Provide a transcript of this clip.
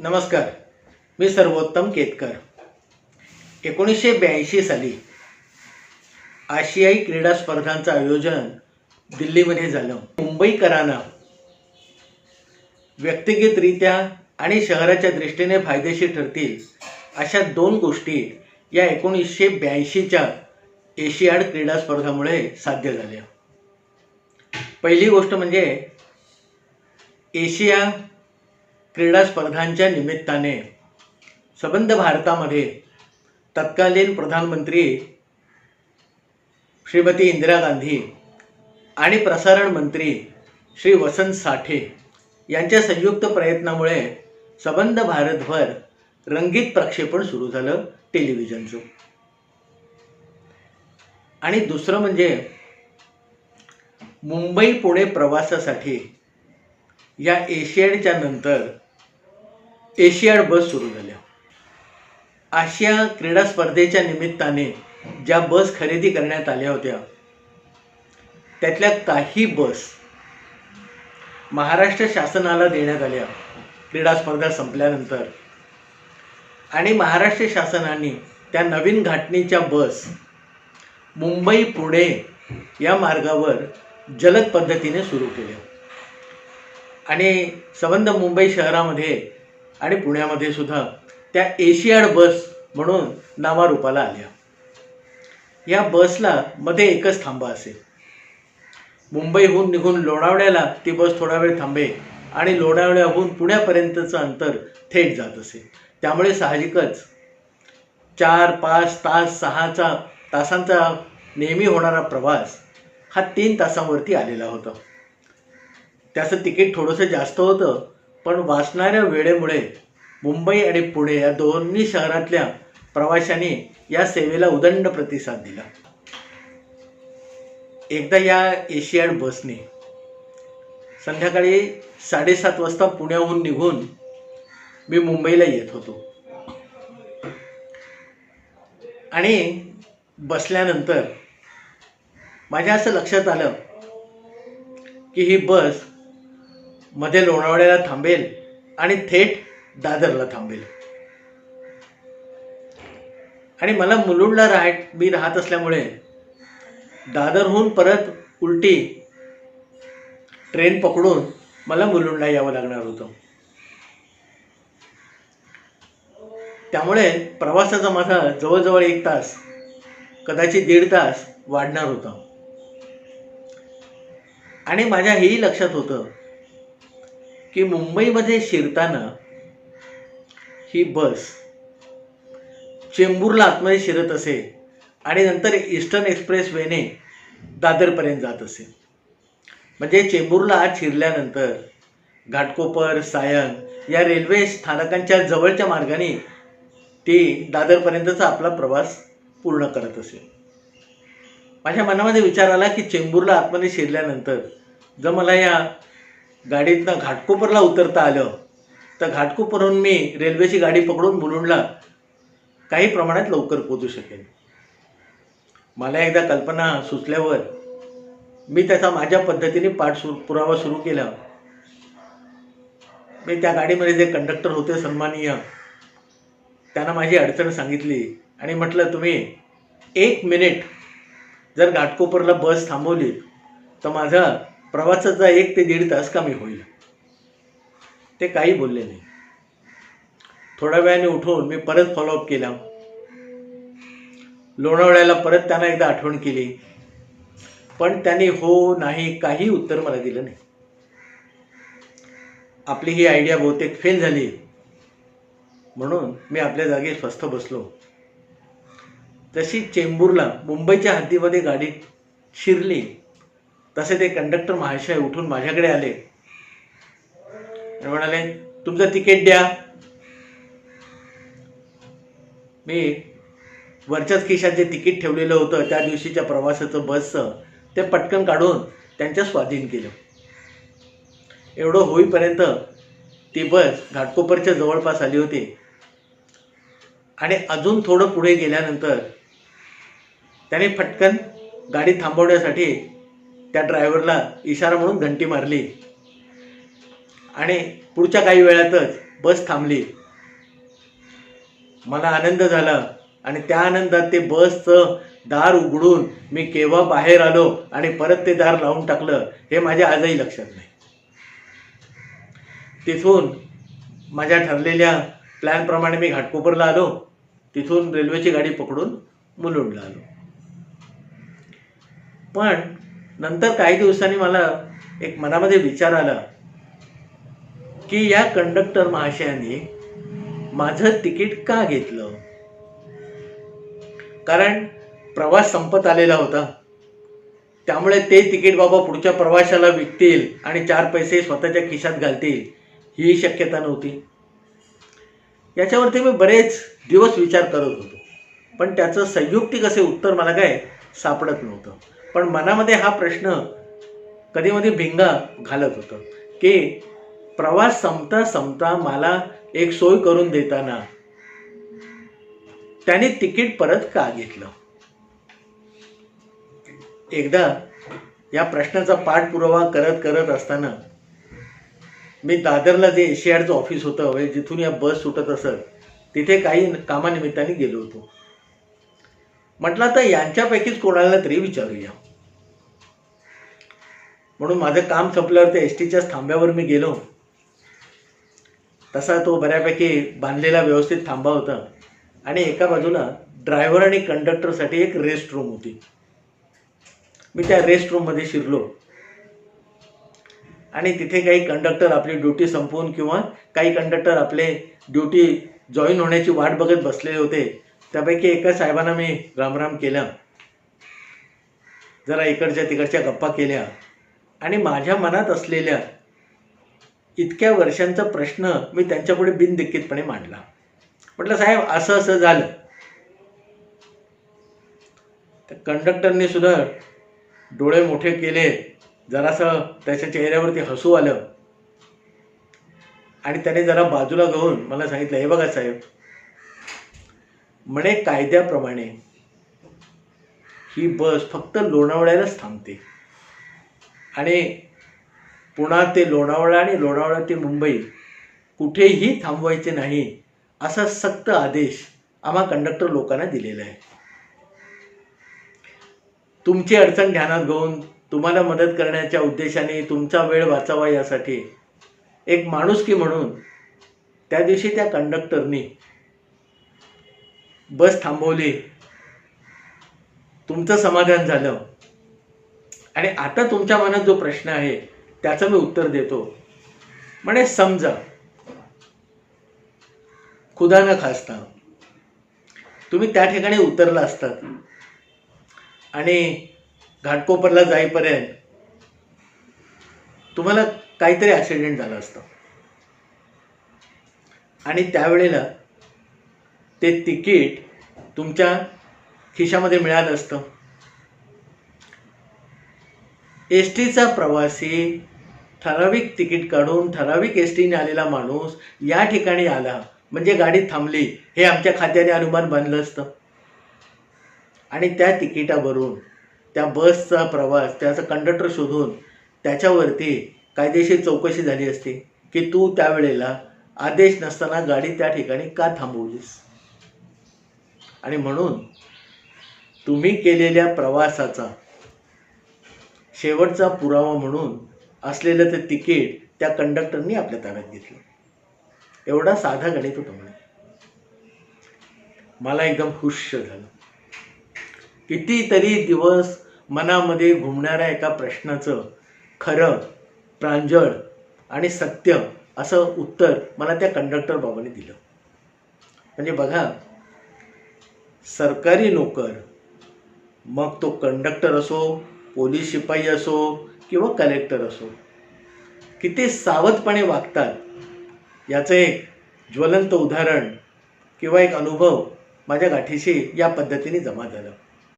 नमस्कार. मी सर्वोत्तम केतकर. 1982 साली आशियाई क्रीडा स्पर्धांचं आयोजन दिल्लीमध्ये झालं. मुंबईकरांना व्यक्तिगतरित्या आणि शहराच्या दृष्टीने फायदेशीर ठरतील अशा दोन गोष्टी या 1982च्या एशियाड क्रीडा स्पर्धामुळे साध्य झाल्या. पहिली गोष्ट म्हणजे एशिया क्रीडा स्पर्धांच्या निमित्ताने संबंध भारतामध्ये तत्कालीन प्रधानमंत्री श्रीमती इंदिरा गांधी आणि प्रसारण मंत्री श्री वसंत साठे यांच्या संयुक्त प्रयत्नामुळे संबंध भारतभर रंगीत प्रक्षेपण सुरू झालं टेलिव्हिजनचं. आणि दुसरं म्हणजे मुंबई पुणे प्रवासासाठी या एशियाडच्या नंतर एशियाड बस सुरू झाल्या. आशिया क्रीडा स्पर्धेच्या निमित्ताने ज्या बस खरेदी करण्यात आल्या होत्या त्यातल्या काही बस महाराष्ट्र शासनाला देण्यात आल्या क्रीडा स्पर्धा संपल्यानंतर. आणि महाराष्ट्र शासनाने त्या नवीन घाटणीच्या बस मुंबई पुणे या मार्गावर जलद पद्धतीने सुरू केल्या. आणि संबंध मुंबई शहरामध्ये आणि पुण्यामध्ये सुद्धा त्या एशियाड बस म्हणून नावारूपाला आल्या. या बसला मध्ये एकच थांबा असे. मुंबईहून निघून लोणावळ्याला ती बस थोडा वेळ थांबे आणि लोणावळ्याहून पुण्यापर्यंतचं अंतर थेट जात असे. त्यामुळे साहजिकच 4, 5 तास 6 तासांचा नेहमी होणारा प्रवास हा 3 तासांवरती आलेला होता. त्याचं तिकीट थोडंसं जास्त होतं, पण वाचणाऱ्या वेळेमुळे मुंबई आणि पुणे या दोन्ही शहरातल्या प्रवाशांनी या सेवेला उदंड प्रतिसाद दिला. एकदा या एशियाड बसने संध्याकाळी 7:30 वाजता पुण्याहून निघून मी मुंबईला येत होतो. आणि बसल्यानंतर माझ्या असं लक्षात आलं की ही बस मध्ये लोणावळ्याला थांबेल आणि थेट दादरला थांबेल. आणि मला मुलुंडला मी राहत असल्यामुळे दादरहून परत उलटी ट्रेन पकडून मला मुलुंडला यावं लागणार होतं. त्यामुळे प्रवासाचा माझा जवळजवळ 1 तास, कदाचित 1.5 तास वाढणार होता. आणि माझ्या हेही लक्षात होतं की मुंबईमध्ये शिरताना ही बस चेंबूरला आतमध्ये शिरत असे आणि नंतर ईस्टर्न एक्सप्रेस वेने दादरपर्यंत जात असे. म्हणजे चेंबूरला आत शिरल्यानंतर घाटकोपर, सायन या रेल्वे स्थानकांच्या जवळच्या मार्गाने ती दादरपर्यंतचा आपला प्रवास पूर्ण करत असे. माझ्या मनामध्ये विचार आला की चेंबूरला आतमध्ये शिरल्यानंतर जर मला या गाडीतनं घाटकोपरला उतरता आलं तर घाटकोपरहून मी रेल्वेची गाडी पकडून मुलुंडला काही प्रमाणात लवकर पोहोचू शकेन. मला एकदा कल्पना सुचल्यावर मी त्याचा माझ्या पद्धतीने पुरावा सुरू केला. मी त्या गाडीमध्ये जे कंडक्टर होते सन्माननीय, त्यांना माझी अडचण सांगितली आणि म्हटलं, तुम्ही 1 मिनिट जर घाटकोपरला बस थांबवली तर माझा प्रवासाचा 1 ते 1.5 तास कमी होईल. ते काही बोलले नाही. थोड्या वेळाने उठून मी परत फॉलोअप केला. लोणावळ्याला परत त्यांना एकदा आठवण केली, पण त्यांनी हो नाही काही उत्तर मला दिलं नाही. आपली ही आयडिया बहुतेक फेल झाली म्हणून मी आपल्या जागी स्वस्थ बसलो. तशी चेंबूरला मुंबईच्या हद्दीमध्ये गाडी शिरली तसे ते कंडक्टर महाशय उठून माझ्याकडे आले आणि म्हणाले, तुमचं तिकीट द्या. मी वरच्याच खिशात जे तिकीट ठेवलेलं होतं त्या दिवशीच्या प्रवासाचं बसचं ते पटकन काढून त्यांच्या स्वाधीन केलं. एवढं होईपर्यंत ती बस घाटकोपरच्या जवळपास आली होती. आणि अजून थोडं पुढे गेल्यानंतर त्याने फटकन गाडी थांबवण्यासाठी त्या ड्रायव्हरला इशारा म्हणून घंटी मारली आणि पुढच्या काही वेळातच बस थांबली. मला आनंद झाला आणि त्या आनंदात ते बसचं दार उघडून मी केव्हा बाहेर आलो आणि परत ते दार लावून टाकलं हे माझ्या आजही लक्षात नाही. तिथून माझ्या ठरलेल्या प्लॅनप्रमाणे मी घाटकोपरला आलो. तिथून रेल्वेची गाडी पकडून मुलुंडला आलो. पण नंतर काही दिवसांनी मला एक मनामध्ये विचार आला की या कंडक्टर महाशयांनी माझं तिकीट का घेतलं. कारण प्रवास संपत आलेला होता. त्यामुळे ते तिकीट बाबा पुढच्या प्रवाशाला विकतील आणि 4 पैसे स्वतःच्या खिशात घालतील ही शक्यता नव्हती. याच्यावरती मी बरेच दिवस विचार करत होतो, पण त्याचं संयुक्तिक असे उत्तर मला काय सापडत नव्हतं. पण मनामध्ये हा प्रश्न कधीमध्ये भिंगा घालत होता की प्रवास संपता संपता मला एक सोय करून देताना त्याने तिकीट परत का घेतलं. एकदा या प्रश्नाचा पाठपुरावा करत करत असताना मी दादरला जे एशियाडचं ऑफिस होतं जिथून या बस सुटत असत तिथे काही कामानिमित्ताने गेलो होतो. म्हटलं आता यांच्यापैकीच कोणाला तरी विचारूया. म्हणून माझं काम संपल्यावर ते एसटीच्याच थांब्यावर मी गेलो. तसा तो बऱ्यापैकी बांधलेला व्यवस्थित थांबा होता आणि एका बाजूला ड्रायव्हर आणि कंडक्टरसाठी एक रेस्ट रूम होती. मी त्या रेस्ट रूममध्ये शिरलो आणि तिथे काही कंडक्टर आपली ड्युटी संपवून किंवा काही कंडक्टर आपले ड्युटी जॉईन होण्याची वाट बघत बसलेले होते. त्यापैकी एका साहेबांना मी रामराम केला, जरा इकडच्या तिकडच्या गप्पा केल्या आणि माझ्या मनात असलेल्या इतक्या वर्षांचा प्रश्न मी त्यांच्यापुढे बिनदिक्कीतपणे मांडला. म्हटलं साहेब असं असं झालं. त्या कंडक्टरने सुद्धा डोळे मोठे केले, जरासं त्याच्या चेहऱ्यावरती हसू आलं आणि त्याने जरा बाजूला घेऊन मला सांगितलं, हे बघा साहेब, म्हणे कायद्याप्रमाणे ही बस फक्त लोणावळ्यालाच थांबते आणि पुणा ते लोणावळा आणि लोणावळा ते मुंबई कुठेही थांबवायचे नाही असा सक्त आदेश आम्हा कंडक्टर लोकांना दिलेला आहे. तुमची अडचण ध्यानात घेऊन तुम्हाला मदत करण्याच्या उद्देशाने तुमचा वेळ वाचावा यासाठी एक माणुसकी म्हणून त्या दिवशी त्या कंडक्टरनी बस थांबवली. तुमचं समाधान झालं आणि आता तुमच्या मनात जो प्रश्न आहे त्याचं मी उत्तर देतो. म्हणे समजा खुदा न खास्ता तुम्ही त्या ठिकाणी उतरला असतात आणि घाटकोपरला जाईपर्यंत तुम्हाला काहीतरी ॲक्सिडेंट झाला असतं आणि त्यावेळेला ते तिकीट तुमच्या खिशामध्ये मिळालं असतं. एस टीचा प्रवासी ठराविक तिकीट काढून ठराविक एस टीने आलेला माणूस या ठिकाणी आला म्हणजे गाडी थांबली हे आमच्या खात्याने अनुमान बांधलं असतं आणि त्या तिकिटावरून त्या बसचा प्रवास त्याचा कंडक्टर शोधून त्याच्यावरती कायदेशीर चौकशी झाली असती की तू त्यावेळेला आदेश नसताना गाडी त्या ठिकाणी का थांबवलीस. आणि म्हणून तुम्ही केलेल्या प्रवासाचा शेवटचा पुरावा म्हणून असलेलं ते तिकीट त्या कंडक्टरनी आपल्या ताब्यात घेतलं. एवढा साधा गणित होतं. म्हणे मला एकदम खुश झालं. कितीतरी दिवस मनामध्ये घुमणाऱ्या एका प्रश्नाचं खरं, प्रांजळ आणि सत्य असं उत्तर मला त्या कंडक्टर बाबाने दिलं. म्हणजे बघा, सरकारी नोकर, मग तो कंडक्टर असो, पोलीस शिपाई असो किंवा कलेक्टर असो, किती सावधपणे वागतात याचं एक ज्वलंत उदाहरण किंवा एक अनुभव माझ्या गाठीशी या पद्धतीने जमा झाला.